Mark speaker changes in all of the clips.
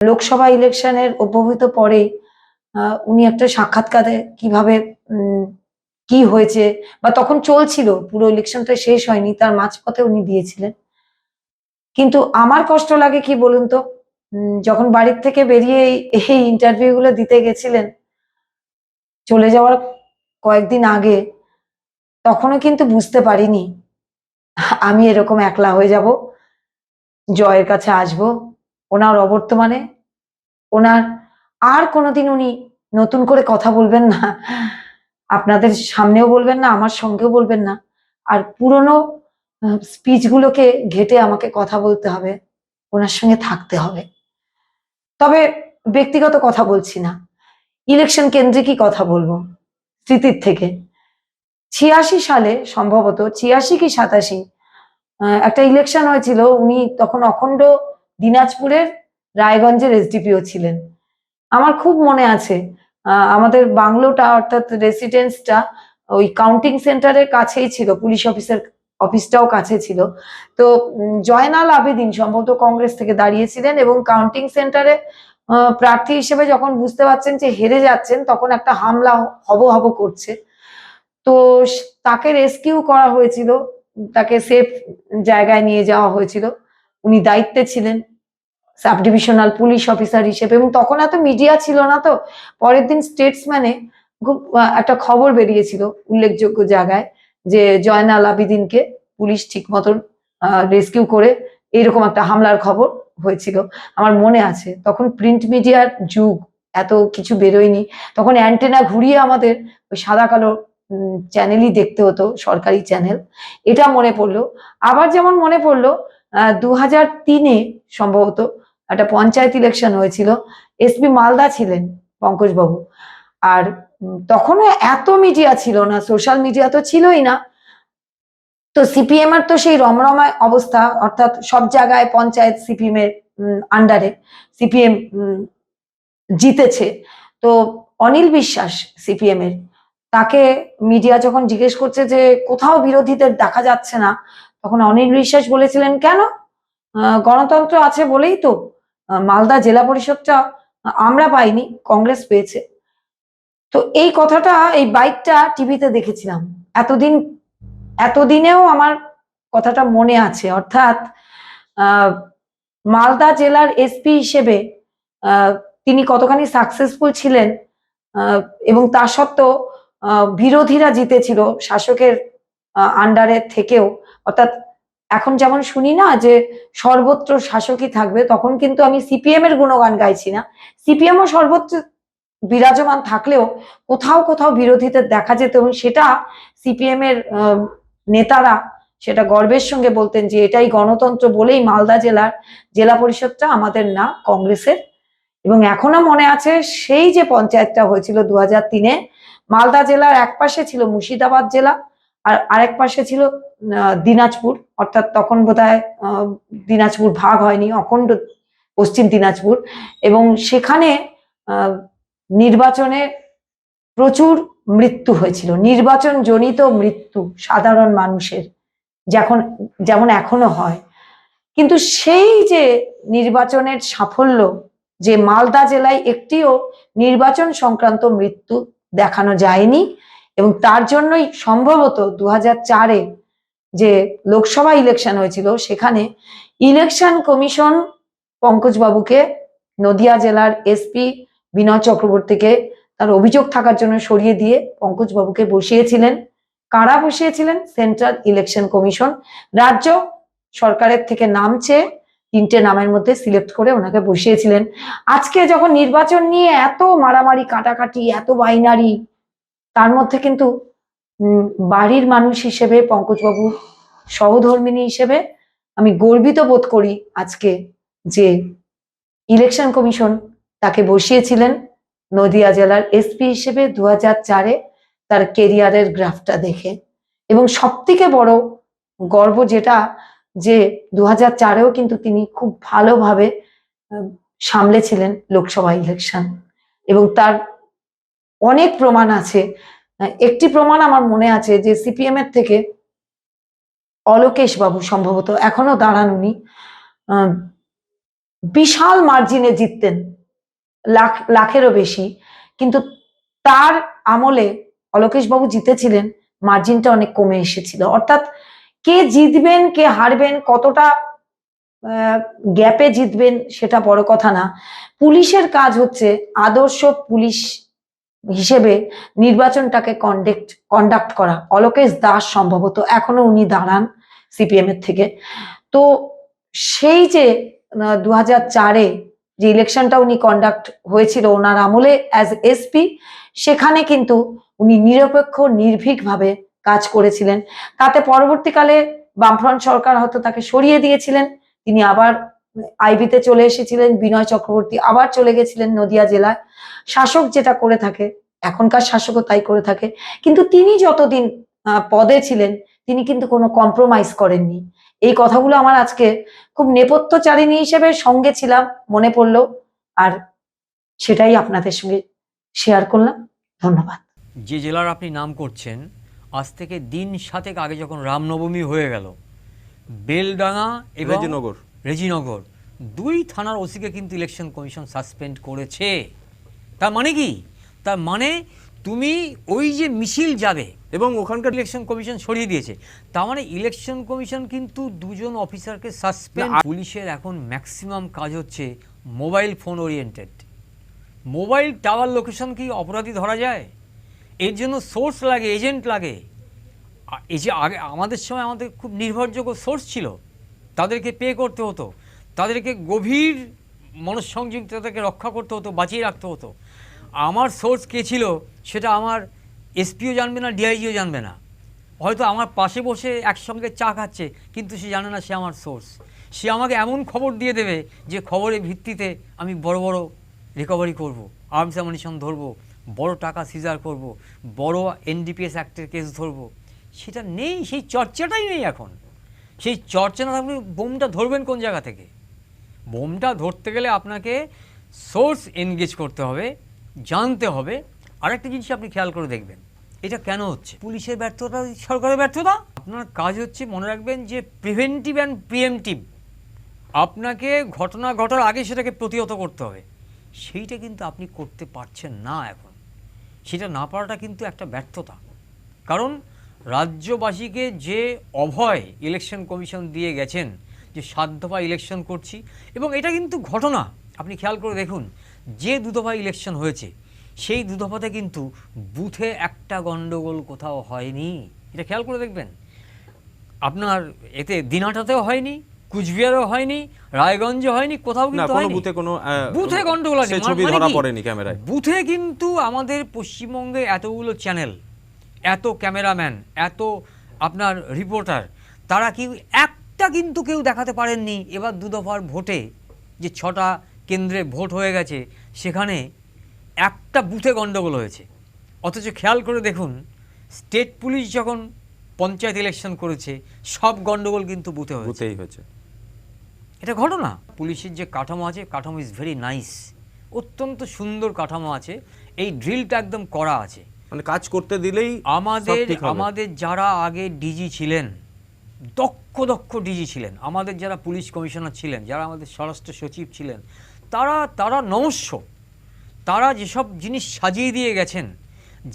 Speaker 1: লোকসভা ইলেকশনের অব্যবহিত পরেই উনি একটা সাক্ষাৎকারে কিভাবে কি হয়েছে বা তখন চলছিল, পুরো ইলেকশনটা শেষ হয়নি, তার মাঝপথে উনি দিয়েছিলেন। কিন্তু আমার কষ্ট লাগে কি বলুন তো, যখন বাড়ির থেকে বেরিয়ে এই ইন্টারভিউ গুলো দিতে গেছিলেন চলে যাওয়ার কয়েকদিন আগে, তখনও কিন্তু বুঝতে পারিনি আমি এরকম একলা হয়ে যাব, জয়ের কাছে আসবো। ওনার অবর্তমানে ওনার আর কোনোদিন উনি নতুন করে কথা বলবেন না, আপনাদের সামনেও বলবেন না, আমার সঙ্গেও বলবেন না। আর পুরনো স্পিচ গুলোকে ঘেটে আমাকে কথা বলতে হবে, ওনার সঙ্গে থাকতে হবে। তবে ব্যক্তিগত কথা বলছি না, ইলেকশন কেন্দ্রিকই কথা বলবো, স্মৃতির থেকে। 86 সালে, সম্ভবত 86 কি 87, একটা ইলেকশন হয়েছিল। উনি তখন অখণ্ড দিনাজপুরের রায়গঞ্জের এসডিপিও ছিলেন। আমার খুব মনে আছে, আমাদের বাংলোটা অর্থাৎ রেসিডেন্সটা ওই কাউন্টিং সেন্টারের কাছেই ছিল, পুলিশ অফিসটাও কাছে ছিল। তো জয়নাল আবেদিন সম্ভবত কংগ্রেস থেকে দাঁড়িয়েছিলেন এবং কাউন্টিং সেন্টারে প্রার্থী হিসেবে যখন বুঝতে পারছেন যে হেরে যাচ্ছেন, তখন একটা হামলা হব হব করছে। তো তাকে রেস্কিউ করা হয়েছিল, তাকে সেফ জায়গায় নিয়ে যাওয়া হয়েছিল। উনি দায়িত্বে ছিলেন সাব ডিভিশনাল পুলিশ অফিসার হিসেবে, এবং তখন এত মিডিয়া ছিল না। তো পরের দিন স্টেটসম্যানে খুব একটা খবর বেরিয়েছিল উল্লেখযোগ্য জায়গায়, যে জয়নাল আবেদিনকে পুলিশ ঠিক মতন রেস্কিউ করে এইরকম একটা হামলার খবর হয়েছিল। আমার মনে আছে তখন প্রিন্ট মিডিয়ার যুগ, এত কিছু বেরোয়নি তখন, অ্যান্টেনা ঘুরিয়ে আমাদের ওই সাদা কালো চ্যানেলই দেখতে হতো, সরকারি চ্যানেল। এটা মনে পড়লো। আবার যেমন মনে পড়লো 2003-এ সম্ভবত একটা পঞ্চায়েত ইলেকশন হয়েছিল, এসপি মালদা ছিলেন পঙ্কজ বাবু। আর তখনও এত মিডিয়া ছিল না, সোশ্যাল মিডিয়া তো ছিলই না। তো সিপিএম এর তো সেই রমরমায় অবস্থা, অর্থাৎ সব জায়গায় পঞ্চায়েত সিপিএম এর আন্ডারে, সিপিএম জিতেছে। তো অনিল বিশ্বাস সিপিএম এর, তাকে মিডিয়া যখন জিজ্ঞেস করছে যে কোথাও বিরোধীদের দেখা যাচ্ছে না, তখন অনিল বিশ্বাস বলেছিলেন, কেন, গণতন্ত্র আছে বলেই তো মালদা জেলা পরিষদটা আমরা পাইনি, কংগ্রেস পেয়েছে। তো এই কথাটা, এই বাইকটা টিভিতে দেখেছিলাম। এতদিন এতদিনেও আমার কথাটা মনে আছে। অর্থাৎ মালদা জেলার এসপি হিসেবে তিনি কতখানি সাকসেসফুল ছিলেন, এবং তা সত্ত্বেও বিরোধীরা জিতেছিল শাসকের আন্ডারে থেকেও। অর্থাৎ এখন যেমন শুনি না যে সর্বত্র শাসকই থাকবে, তখন কিন্তু আমি সিপিএম এর গুণগান গাইছি না, সিপিএমও সর্বত্র বিরাজমান থাকলেও কোথাও কোথাও বিরোধীদের দেখা যেত, এবং সেটা সিপিএম এর নেতারা সেটা গর্বের সঙ্গে বলতেন যে এটাই গণতন্ত্র বলেই মালদা জেলার জেলা পরিষদটা আমাদের না, কংগ্রেসের। এবং এখনো মনে আছে সেই যে পঞ্চায়েতটা হয়েছিল 2003-এ, মালদা জেলার এক পাশে ছিল মুর্শিদাবাদ জেলা, আর আরেক পাশে ছিল দিনাজপুর। অর্থাৎ তখন বোধহয় দিনাজপুর ভাগ হয়নি, অখণ্ড পশ্চিম দিনাজপুর। এবং সেখানে নির্বাচনে প্রচুর মৃত্যু হয়েছিল, নির্বাচন জনিত মৃত্যু সাধারণ মানুষের, যেমন এখনো হয়। কিন্তু সেই যে নির্বাচনের সাফল্য, যে মালদা জেলায় একটিও নির্বাচন সংক্রান্ত মৃত্যু দেখানো যায়নি, এবং তার জন্যই সম্ভবত 2004-এ যে লোকসভা ইলেকশন হয়েছিল, সেখানে ইলেকশন কমিশন পঙ্কজ বাবুকে নদিয়া জেলার এসপি বিনয় চক্রবর্তীকে তার অভিযোগ থাকার জন্য সরিয়ে দিয়ে পঙ্কজ বাবুকে বসিয়েছিলেন। কারা বসিয়েছিলেন? Central election commission. রাজ্য সরকারের থেকে নাম চেয়ে 3টে নামের মধ্যে সিলেক্ট করে ওনাকে বসিয়েছিলেন। আজকে যখন নির্বাচন নিয়ে এত মারামারি কাটাকাটি, এত বাইনারি, তার মধ্যে কিন্তু বাড়ির মানুষ হিসেবে, পঙ্কজবাবু সহধর্মিনী হিসেবে আমি গর্বিত বোধ করি আজকে যে ইলেকশন কমিশন তাকে বসিয়েছিলেন নদিয়া জেলার এসপি হিসেবে 2004-এ, তার কেরিয়ারের গ্রাফটা দেখে। এবং সব থেকে বড় গর্ব যেটা, যে 2004-এও কিন্তু তিনি খুব ভালোভাবে সামলেছিলেন লোকসভা ইলেকশন, এবং তার অনেক প্রমাণ আছে। একটি প্রমাণ আমার মনে আছে, যে সিপিএম এর থেকে অলোকেশ বাবু সম্ভবত এখনো দাঁড়ান উনি, বিশাল মার্জিনে জিততেন, লাখেরও বেশি। কিন্তু তার আমলে অলোকেশ বাবু জিতেছিলেন, মার্জিনটা অনেক কমে এসেছিল। অর্থাৎ কে জিতবেন কে হারবেন, কতটা গ্যাপে জিতবেন সেটা বড় কথা না। পুলিশের কাজ হচ্ছে আদর্শ পুলিশ হিসেবে নির্বাচনটাকে কন্ডাক্ট করা। অলোকেশ দাস সম্ভবত এখনো উনি দাঁড়ান সিপিএম এর থেকে। তো সেই যে 2004-এ যে ইলেকশনটা উনি কন্ডাক্ট হয়েছিল ওনার আমলে অ্যাজ এসপি, সেখানে কিন্তু উনি নিরপেক্ষ নির্ভীকভাবে কাজ করেছিলেন। তাতে পরবর্তীকালে বামফ্রন্ট সরকার হয়তো তাকে সরিয়ে দিয়েছিলেন, তিনি আবার আইবিতে চলে এসেছিলেন, বিনয় চক্রবর্তী আবার চলে গেছিলেন নদিয়া জেলায়। শাসক যেটা করে থাকে, এখনকার শাসকও তাই করে থাকে, কিন্তু তিনি যতদিন পদে ছিলেন তিনি কিন্তু কোনো কম্প্রোমাইজ করেননি। এই কথাগুলো আমার আজকে খুব নেপথ্যচারিণী হিসেবে সঙ্গে ছিলাম মনে পড়লো, আর সেটাই আপনাদের সঙ্গে শেয়ার করলাম। ধন্যবাদ।
Speaker 2: যে জেলার আপনি নাম করছেন, আজ থেকে দিন 7 আগে যখন রামনবমী হয়ে গেল, বেলডাঙ্গা এবং রেজিনগর 2 থানার ওসিকে কিন্তু ইলেকশন কমিশন সাসপেন্ড করেছে। তার মানে কি? তার মানে তুমি ওই যে মিছিল যাবে এবং ওখানকার ইলেকশন কমিশন সরিয়ে দিয়েছে, তার মানে ইলেকশন কমিশন কিন্তু 2 জন অফিসারকে সাসপেন্ড। পুলিশের এখন ম্যাক্সিমাম কাজ হচ্ছে mobile phone oriented. Mobile tower location কি অপরাধী ধরা যায়? এর জন্য সোর্স লাগে, এজেন্ট লাগে। এই যে আগে আমাদের সময় আমাদের খুব নির্ভরযোগ্য সোর্স ছিল, তাদেরকে পে করতে হতো, তাদেরকে গভীর মনঃসংযোগতাকে রক্ষা করতে হতো, বাঁচিয়ে রাখতে হতো। আমার সোর্স কে ছিল সেটা আমার এসপিও জানবে না, ডিআইজিও জানবে না। হয়তো আমার পাশে বসে একসঙ্গে চা খাচ্ছে, কিন্তু সে জানে না সে আমার সোর্স। সে আমাকে এমন খবর দিয়ে দেবে যে খবরের ভিত্তিতে আমি বড় বড় রিকভারি করব, আর্মস অ্যামুনিশন ধরবো, বড় টাকা সিজার করব, বড় এনডিপিএস অ্যাক্টের কেস ধরবো। সেটা নেই, সেই চর্চাটাই নেই এখন। সেই চর্চা না থাকলে বোমটা ধরবেন কোন জায়গা থেকে? বোমটা ধরতে গেলে আপনাকে সোর্স এনগেজ করতে হবে, জানতে হবে। আরেকটা জিনিস আপনি খেয়াল করে দেখবেন, এটা কেন হচ্ছে? পুলিশের ব্যর্থতা, সরকারের ব্যর্থতা। আপনার কাজ হচ্ছে, মনে রাখবেন, যে প্রিভেন্টিভ অ্যান্ড প্রিএমটিভ। আপনাকে ঘটনা ঘটার আগে সেটাকে প্রতিহত করতে হবে। সেইটা কিন্তু আপনি করতে পারছেন না এখন। সেটা না পারাটা কিন্তু একটা ব্যর্থতা। কারণ রাজ্যবাসীকে যে অভয় ইলেকশন কমিশন দিয়ে গেছেন, যে 7 দফা ইলেকশন করছি, এবং এটা কিন্তু ঘটনা আপনি খেয়াল করে দেখুন, যে 2 দফা ইলেকশন হয়েছে সেই 2 দফাতে কিন্তু বুথে একটা গন্ডগোল কোথাও হয়নি। এটা খেয়াল করে দেখবেন। আপনার এতে দিনহাটাতেও হয়নি, কুচবিহারেও হয়নি, রায়গঞ্জে হয়নি, কোথাও কিন্তু হয়নি। বুথে গন্ডগোল আছে, ছবি ধরা পড়েনি ক্যামেরায়। বুথে কিন্তু আমাদের পশ্চিমবঙ্গে এতগুলো চ্যানেল, এত ক্যামেরাম্যান, এত আপনার রিপোর্টার, তারা কি একটা কিন্তু কেউ দেখাতে পারেননি এবার 2 দফার ভোটে যে 6টা কেন্দ্রে ভোট হয়ে গেছে সেখানে একটা বুথে গন্ডগোল হয়েছে। অথচ খেয়াল করে দেখুন, স্টেট পুলিশ যখন পঞ্চায়েত ইলেকশন করেছে সব গন্ডগোল কিন্তু বুথেই হয়েছে। এটা ঘটনা। পুলিশের যে কাঠামো আছে, কাঠামো ইজ ভেরি নাইস, অত্যন্ত সুন্দর কাঠামো আছে। এই ড্রিলটা একদম করা আছে,
Speaker 3: মানে কাজ করতে দিলেই
Speaker 2: আমাদের যারা আগে ডিজি ছিলেন, দক্ষ ডিজি ছিলেন, আমাদের যারা পুলিশ কমিশনার ছিলেন, যারা আমাদের স্বরাষ্ট্র সচিব ছিলেন, তারা নমস্য। তারা যেসব জিনিস সাজিয়ে দিয়ে গেছেন,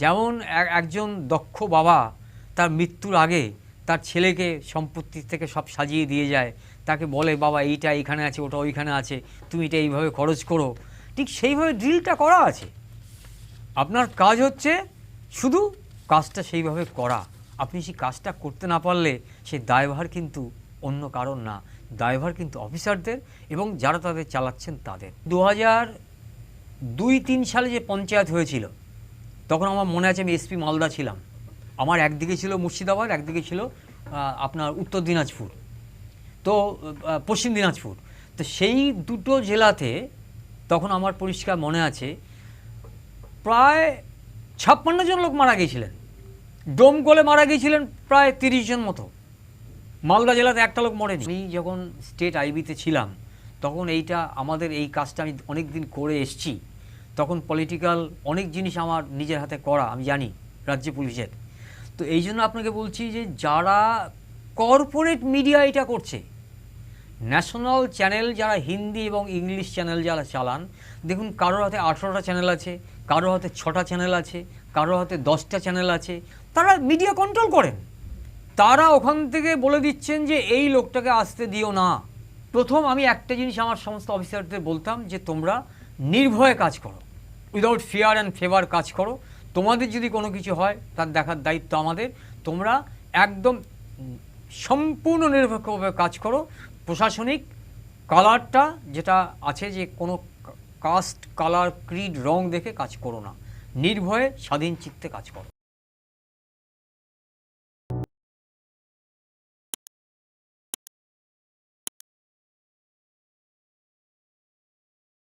Speaker 2: যেমন একজন দক্ষ বাবা তার মৃত্যুর আগে তার ছেলেকে সম্পত্তি থেকে সব সাজিয়ে দিয়ে যায়, তাকে বলে, বাবা এইটা এইখানে আছে, ওটা ওইখানে আছে, তুমি এটা এইভাবে খরচ করো। ঠিক সেইভাবে ড্রিলটা করা আছে। আপনার কাজ হচ্ছে শুধু কাজটা সেইভাবে করা। আপনি সেই কাজটা করতে না পারলে সেই দায়ভার কিন্তু অন্য কারণ না, দায়ভার কিন্তু অফিসারদের এবং যারা তাদের চালাচ্ছেন তাদের। 2002-03 সালে যে পঞ্চায়েত হয়েছিল, তখন আমার মনে আছে আমি এসপি মালদা ছিলাম। আমার একদিকে ছিল মুর্শিদাবাদ, একদিকে ছিল আপনার উত্তর দিনাজপুর, তো পশ্চিম দিনাজপুর। তো সেই দুটো জেলাতে তখন আমার পরিষ্কার মনে আছে প্রায় 56 জন লোক মারা গিয়েছিলেন। ডোমকলে মারা গিয়েছিলেন প্রায় 30 জন মতো। মালদা জেলাতে একটা লোক মরেনি। আমি যখন স্টেট আইবিতে ছিলাম তখন আমাদের এই কাজটা আমি অনেক দিন করে এসছি। তখন পলিটিক্যাল অনেক জিনিস আমার নিজের হাতে করা আমি জানি রাজ্য পুলিশের। তো এই জন্য আপনাকে বলছি যে যারা কর্পোরেট মিডিয়া এটা করছে, ন্যাশনাল চ্যানেল যারা হিন্দি এবং ইংলিশ চ্যানেল যারা চালান, দেখুন কারোর হাতে 18টা চ্যানেল আছে, কারোর হাতে 6টা চ্যানেল আছে, কারোর হাতে 10টা চ্যানেল আছে, তারা মিডিয়া কন্ট্রোল করেন। তারা ওখান থেকে বলে দিচ্ছেন যে এই লোকটাকে আসতে দিও না। প্রথম আমি একটা জিনিস আমার সমস্ত অফিসারদের বলতাম যে তোমরা নির্ভয়ে কাজ করো, উইদাউট ফিয়ার অ্যান্ড ফেভার কাজ করো। তোমাদের যদি কোনো কিছু হয় তার দেখার দায়িত্ব আমাদের। তোমরা একদম সম্পূর্ণ নিরপেক্ষভাবে কাজ করো। প্রশাসনিক কালারটা যেটা আছে, যে কোনো কাস্ট, কালার, ক্রিড, রং দেখে কাজ করো না। নির্ভয়ে স্বাধীন চিত্তে কাজ করো।